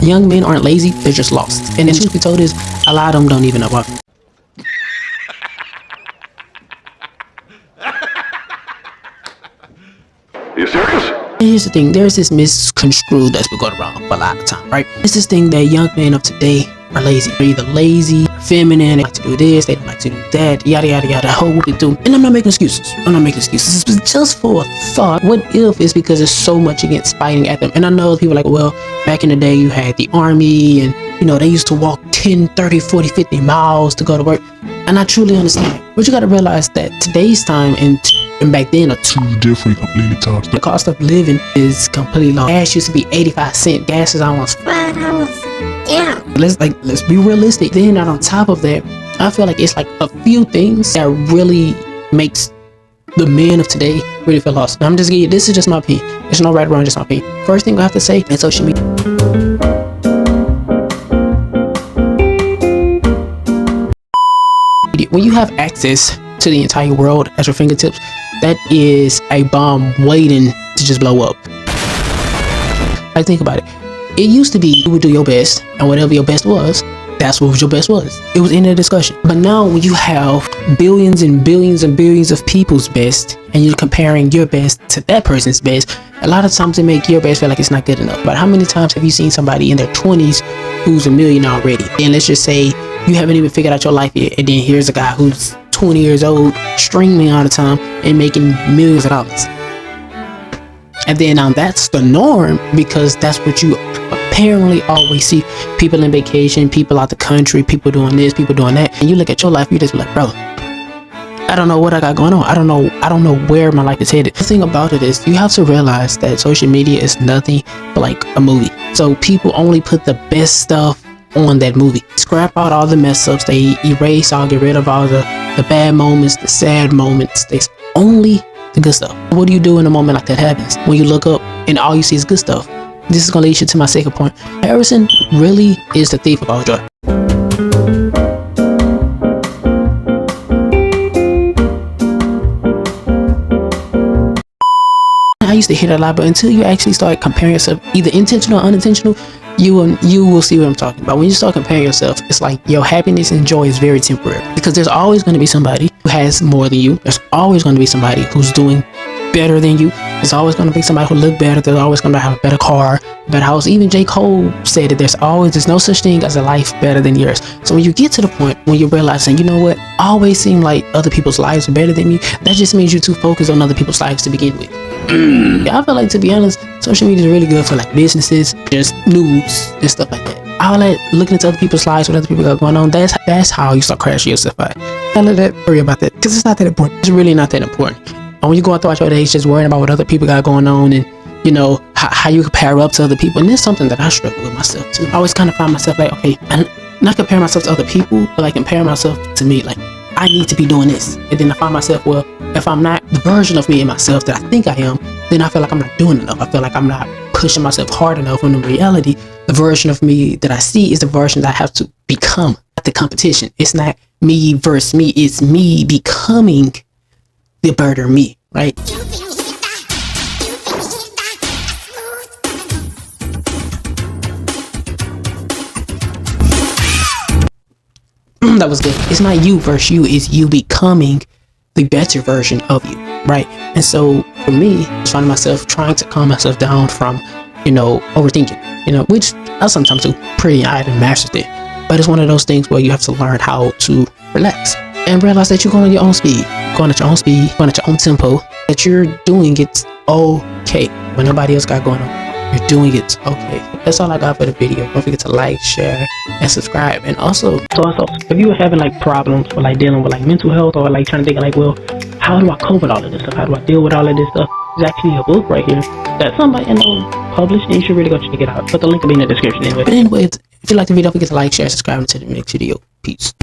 young men aren't lazy, they're just lost. And the truth be told is, a lot of them don't even know about it. Are you serious? And here's the thing, there's this misconstrued that's been going around for a lot of time, right? It's this thing that young men of today are lazy. They're either lazy, feminine, they like to do this, they don't like to do that, yada yada yada, whole whoopie do. And I'm not making excuses. It's just for a thought. What if it's because there's so much against fighting at them? And I know people are like, well, back in the day you had the army and, you know, they used to walk 10, 30, 40, 50 miles to go to work. And I truly understand. But you got to realize that today's time and back then are two different completely times. The cost of living is completely low. Gas used to be 85 cents. Gas is almost $5. Yeah. Let's be realistic. Then on top of that, I feel like it's like a few things that really makes the men of today really feel lost. And I'm just giving, this is just my opinion. There's no right or wrong, just my opinion. First thing I have to say is social media. When you have access to the entire world at your fingertips, that is a bomb waiting to just blow up. Like, think about it. It used to be you would do your best, and whatever your best was, that's what your best was. It was in the discussion. But now when you have billions and billions and billions of people's best, and you're comparing your best to that person's best, a lot of times it make your best feel like it's not good enough. But how many times have you seen somebody in their 20s who's a million already? And let's just say you haven't even figured out your life yet, and then here's a guy who's 20 years old, streaming all the time and making millions of dollars. And then now that's the norm, because that's what you apparently always see. People in vacation, people out the country, people doing this, people doing that. And you look at your life, you just be like, bro, I don't know what I got going on. I don't know where my life is headed. The thing about it is, you have to realize that social media is nothing but like a movie. So people only put the best stuff on that movie. Scrap out all the mess ups. They erase all, get rid of all the bad moments, the sad moments. There's only the good stuff. What do you do in a moment like that happens? When you look up and all you see is good stuff. This is gonna lead you to my second point. Harrison really is the thief of all joy. I used to hear that a lot, but until you actually start comparing yourself, either intentional or unintentional, you will see what I'm talking about. When you start comparing yourself, it's like your happiness and joy is very temporary, because there's always going to be somebody who has more than you. There's always going to be somebody who's doing better than you. There's always going to be somebody who look better. There's always going to have a better car, a better house. Even J. Cole said that there's no such thing as a life better than yours. So when you get to the point when you're realizing, you know what, I always seem like other people's lives are better than me, that just means you're too focused on other people's lives to begin with. I feel like, to be honest, social media is really good for like businesses, just news and stuff like that. All that looking into other people's lives, what other people got going on, that's how you start crashing yourself out. Don't let that worry about that, because it's not that important. It's really not that important. And when you go out throughout your days just worrying about what other people got going on, and you know how you compare up to other people, and it's something that I struggle with myself too. I always kind of find myself like, okay, I'm not comparing myself to other people, but like comparing myself to me. Like, I need to be doing this, and then I find myself, well, if I'm not the version of me and myself that I think I am, then I feel like I'm not doing enough. I feel like I'm not pushing myself hard enough. When in reality, the version of me that I see is the version that I have to become. Not the competition. It's not me versus me. It's me becoming the better me, right? That was good. It's not you versus you. It's you becoming the better version of you, right? And so for me, I find myself trying to calm myself down from, overthinking, which I sometimes do pretty. I haven't mastered it, but it's one of those things where you have to learn how to relax and realize that you're going at your own speed, going at your own tempo, that you're doing it okay when nobody else got going on. You're doing it okay. That's all I got for the video. Don't forget to like, share, and subscribe. And also, if you were having like problems or like dealing with like mental health, or like trying to think like, well, how do I cope with all of this stuff? How do I deal with all of this stuff? There's actually a book right here that somebody I know published, and you should really go check it out. But the link will be in the description anyway. But anyway, if you like the video, don't forget to like, share, subscribe, and to the next video. Peace.